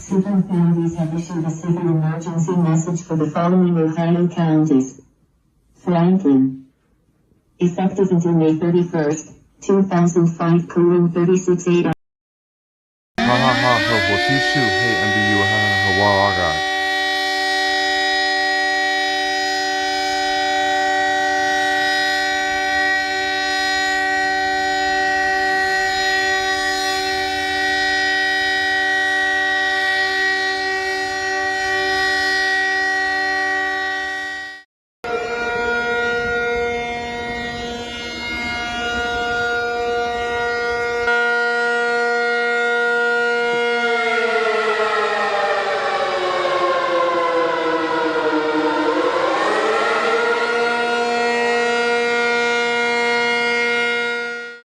Superfamilies have issued a civil emergency message for the following Ohio counties. Franklin. Effective until May 31st, 2005, 36 8. Ha ha ha, ho ho, see shoot, hey, and the you ha ha ha,